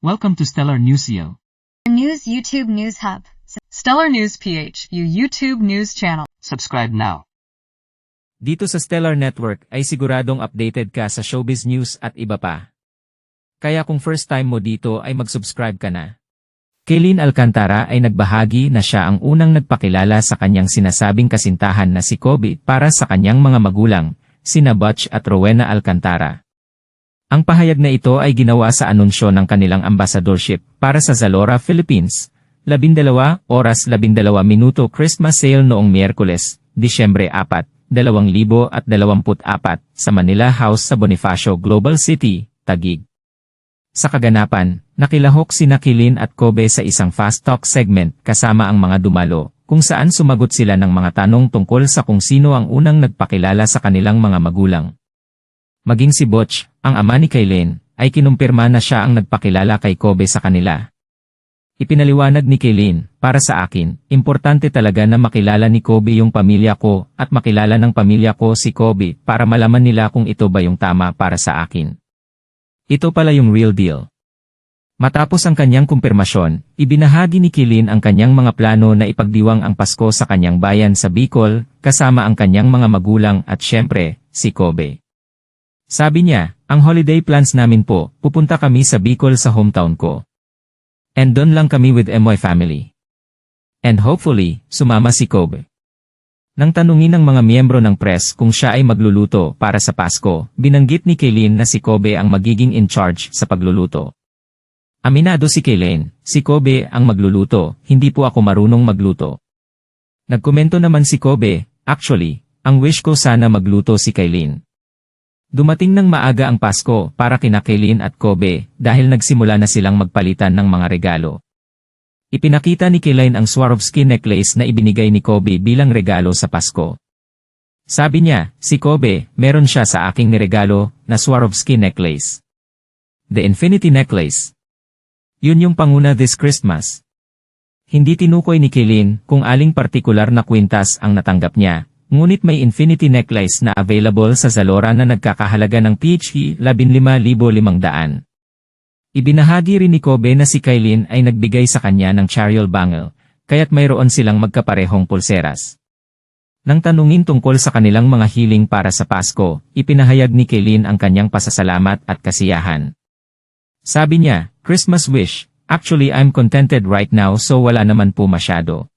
Welcome to Stellar Newsio. News YouTube News Hub. Stellar News PH, YouTube news channel. Subscribe now. Dito sa Stellar Network ay siguradong updated ka sa showbiz news at iba pa. Kaya kung first time mo dito ay mag-subscribe ka na. Kaylin Alcantara ay nagbahagi na siya ang unang nagpakilala sa kanyang sinasabing kasintahan na si Kobe para sa kanyang mga magulang, sina Butch at Rowena Alcantara. Ang pahayag na ito ay ginawa sa anunsyo ng kanilang ambassadorship para sa Zalora Philippines, 12:12 Christmas sale noong Miyerkules, Disyembre 4, 2024 sa Manila House sa Bonifacio Global City, Taguig. Sa kaganapan, nakilahok sina Kaylin at Kobe sa isang fast talk segment kasama ang mga dumalo, kung saan sumagot sila ng mga tanong tungkol sa kung sino ang unang nagpakilala sa kanilang mga magulang. Maging si Butch, ang ama ni Kaylin, ay kinumpirma na siya ang nagpakilala kay Kobe sa kanila. Ipinaliwanag ni Kaylin, para sa akin, importante talaga na makilala ni Kobe yung pamilya ko at makilala ng pamilya ko si Kobe para malaman nila kung ito ba yung tama para sa akin. Ito pala yung real deal. Matapos ang kanyang kumpirmasyon, ibinahagi ni Kaylin ang kanyang mga plano na ipagdiwang ang Pasko sa kanyang bayan sa Bicol, kasama ang kanyang mga magulang at syempre, si Kobe. Sabi niya, ang holiday plans namin po, pupunta kami sa Bicol sa hometown ko. And doon lang kami with MY family. And hopefully, sumama si Kobe. Nang tanungin ng mga miyembro ng press kung siya ay magluluto para sa Pasko, binanggit ni Kaylin na si Kobe ang magiging in charge sa pagluluto. Aminado si Kaylin, si Kobe ang magluluto, hindi po ako marunong magluto. Nagkomento naman si Kobe, actually, ang wish ko sana magluto si Kaylin. Dumating ng maaga ang Pasko para kina Kaylin at Kobe dahil nagsimula na silang magpalitan ng mga regalo. Ipinakita ni Kaylin ang Swarovski necklace na ibinigay ni Kobe bilang regalo sa Pasko. Sabi niya, si Kobe, meron siya sa aking niregalo na Swarovski necklace. The Infinity Necklace. Yun yung panguna this Christmas. Hindi tinukoy ni Kaylin kung aling partikular na kwintas ang natanggap niya. Ngunit may infinity necklace na available sa Zalora na nagkakahalaga ng PHP 15,500. Ibinahagi rin ni Kobe na si Kaylin ay nagbigay sa kanya ng chariol bangle, kaya't mayroon silang magkaparehong pulseras. Nang tanungin tungkol sa kanilang mga hiling para sa Pasko, ipinahayag ni Kaylin ang kanyang pasasalamat at kasiyahan. Sabi niya, Christmas wish, actually I'm contented right now so wala naman po masyado.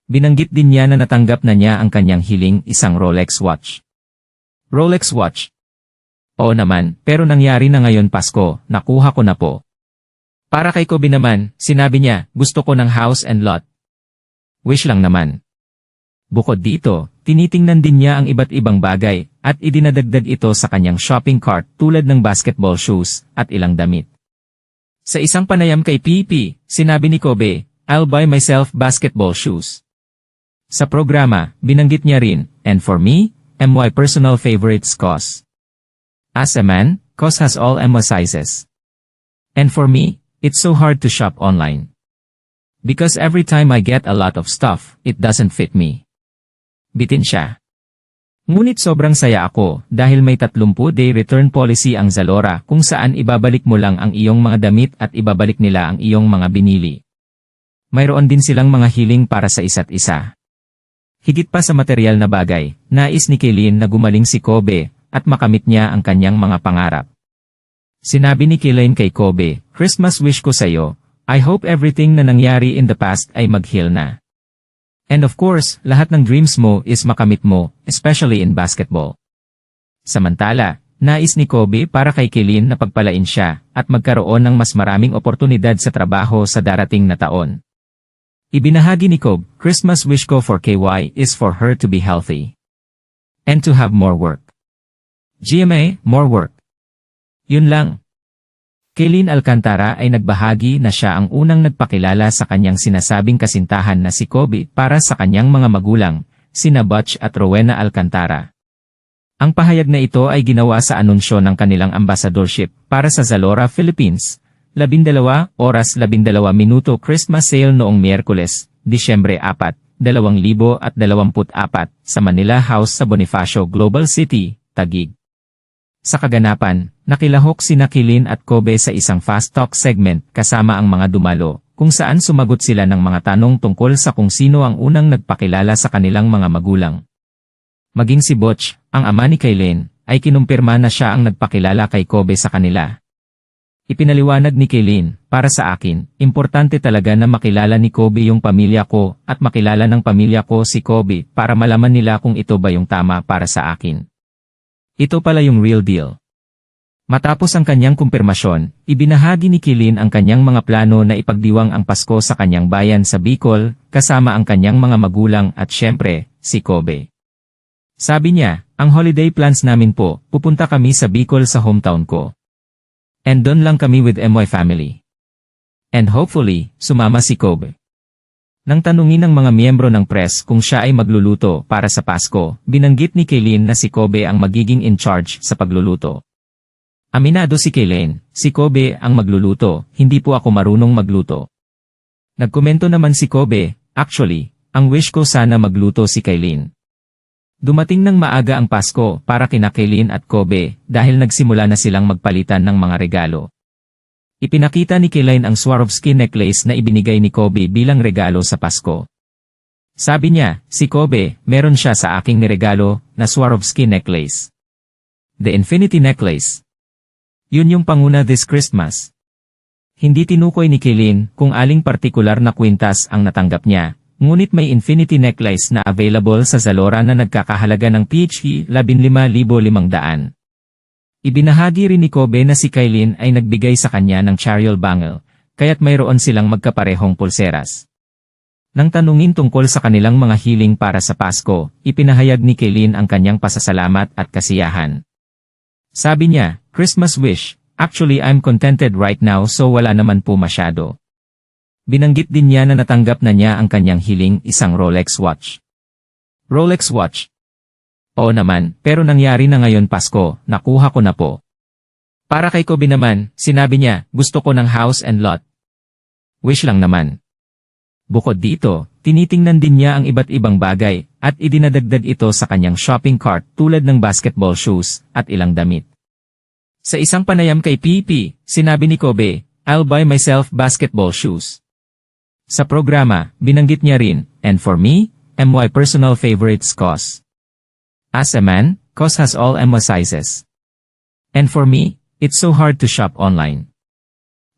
Binanggit din niya na natanggap na niya ang kanyang hiling, isang Rolex watch. Rolex watch? Oo naman, pero nangyari na ngayon Pasko, nakuha ko na po. Para kay Kobe naman, sinabi niya, gusto ko ng house and lot. Wish lang naman. Bukod dito, tinitingnan din niya ang iba't ibang bagay, at idinadagdag ito sa kanyang shopping cart tulad ng basketball shoes, at ilang damit. Sa isang panayam kay PP, sinabi ni Kobe, I'll buy myself basketball shoes. Sa programa, binanggit niya rin, and for me, MY personal favorites COS. As a man, COS has all MY sizes. And for me, it's so hard to shop online. Because every time I get a lot of stuff, it doesn't fit me. Bitin siya. Ngunit sobrang saya ako dahil may 30-day return policy ang Zalora kung saan ibabalik mo lang ang iyong mga damit at ibabalik nila ang iyong mga binili. Mayroon din silang mga hiling para sa isa't isa. Higit pa sa material na bagay, nais ni Kaylin na gumaling si Kobe at makamit niya ang kanyang mga pangarap. Sinabi ni Kaylin kay Kobe, Christmas wish ko sa'yo, I hope everything na nangyari in the past ay mag-heal na. And of course, lahat ng dreams mo is makamit mo, especially in basketball. Samantala, nais ni Kobe para kay Kaylin na pagpalain siya at magkaroon ng mas maraming oportunidad sa trabaho sa darating na taon. Ibinahagi ni Kobe, Christmas wish ko for KY is for her to be healthy. And to have more work. GMA, more work. Yun lang. Kaylin Alcantara ay nagbahagi na siya ang unang nagpakilala sa kanyang sinasabing kasintahan na si Kobe para sa kanyang mga magulang, sina Butch at Rowena Alcantara. Ang pahayag na ito ay ginawa sa anunsyo ng kanilang ambassadorship para sa Zalora Philippines, 12:12 Christmas sale noong Miyerkules, Disyembre 4, 2024 sa Manila House sa Bonifacio Global City, Taguig. Sa kaganapan, nakilahok sina Kilin at Kobe sa isang fast talk segment kasama ang mga dumalo, kung saan sumagot sila ng mga tanong tungkol sa kung sino ang unang nagpakilala sa kanilang mga magulang. Maging si Butch, ang ama ni Kaylin, ay kinumpirma na siya ang nagpakilala kay Kobe sa kanila. Ipinaliwanag ni Kaylin, para sa akin, importante talaga na makilala ni Kobe yung pamilya ko at makilala ng pamilya ko si Kobe para malaman nila kung ito ba yung tama para sa akin. Ito pala yung real deal. Matapos ang kanyang kumpirmasyon, ibinahagi ni Kilin ang kanyang mga plano na ipagdiwang ang Pasko sa kanyang bayan sa Bicol, kasama ang kanyang mga magulang at syempre, si Kobe. Sabi niya, ang holiday plans namin po, pupunta kami sa Bicol sa hometown ko. And doon lang kami with MY family. And hopefully, sumama si Kobe. Nang tanungin ng mga miyembro ng press kung siya ay magluluto para sa Pasko, binanggit ni Kaylin na si Kobe ang magiging in charge sa pagluluto. Aminado si Kaylin, si Kobe ang magluluto, hindi po ako marunong magluto. Nagkomento naman si Kobe, actually, ang wish ko sana magluto si Kaylin. Dumating ng maaga ang Pasko para kina Kaylin at Kobe dahil nagsimula na silang magpalitan ng mga regalo. Ipinakita ni Kaylin ang Swarovski necklace na ibinigay ni Kobe bilang regalo sa Pasko. Sabi niya, si Kobe, meron siya sa aking niregalo na Swarovski necklace. The Infinity Necklace. Yun yung panguna this Christmas. Hindi tinukoy ni Kaylin kung aling partikular na kwintas ang natanggap niya, ngunit may Infinity Necklace na available sa Zalora na nagkakahalaga ng PHP 15,500. Ibinahagi rin ni Kobe na si Kaylin ay nagbigay sa kanya ng Chariol Bangle, kaya't mayroon silang magkaparehong pulseras. Nang tanungin tungkol sa kanilang mga hiling para sa Pasko, ipinahayag ni Kaylin ang kanyang pasasalamat at kasiyahan. Sabi niya, Christmas wish, actually I'm contented right now so wala naman po masyado. Binanggit din niya na natanggap na niya ang kanyang hiling, isang Rolex watch. Rolex watch? Oo naman, pero nangyari na ngayon Pasko, nakuha ko na po. Para kay Kobe naman, sinabi niya, gusto ko ng house and lot. Wish lang naman. Bukod dito, tinitingnan din niya ang iba't ibang bagay, at idinadagdag ito sa kanyang shopping cart tulad ng basketball shoes, at ilang damit. Sa isang panayam kay PP, sinabi ni Kobe, I'll buy myself basketball shoes. Sa programa, binanggit niya rin, and for me, my personal favorites COS. As a man, COS has all MY sizes. And for me, it's so hard to shop online.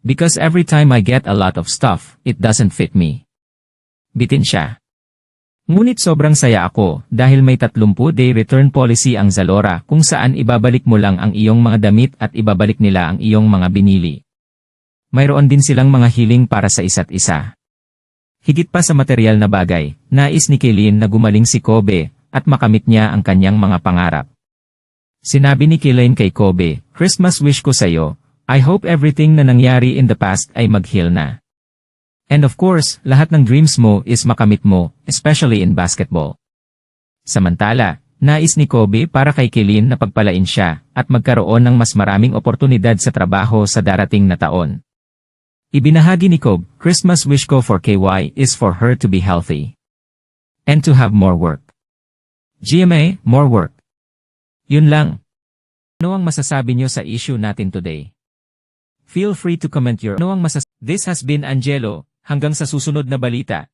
Because every time I get a lot of stuff, it doesn't fit me. Bitin siya. Ngunit sobrang saya ako dahil may 30-day return policy ang Zalora kung saan ibabalik mo lang ang iyong mga damit at ibabalik nila ang iyong mga binili. Mayroon din silang mga hiling para sa isa't isa. Higit pa sa material na bagay, nais ni Kaylin na gumaling si Kobe at makamit niya ang kanyang mga pangarap. Sinabi ni Kaylin kay Kobe, Christmas wish ko sa'yo, I hope everything na nangyari in the past ay mag-heal na. And of course, lahat ng dreams mo is makamit mo, especially in basketball. Samantala, nais ni Kobe para kay Kaylin na pagpalain siya at magkaroon ng mas maraming oportunidad sa trabaho sa darating na taon. Ibinahagi ni Kobe, Christmas wish ko for KY is for her to be healthy. And to have more work. GMA, more work. Yun lang. Ano ang masasabi nyo sa issue natin today? Feel free to comment your This has been Angelo, hanggang sa susunod na balita.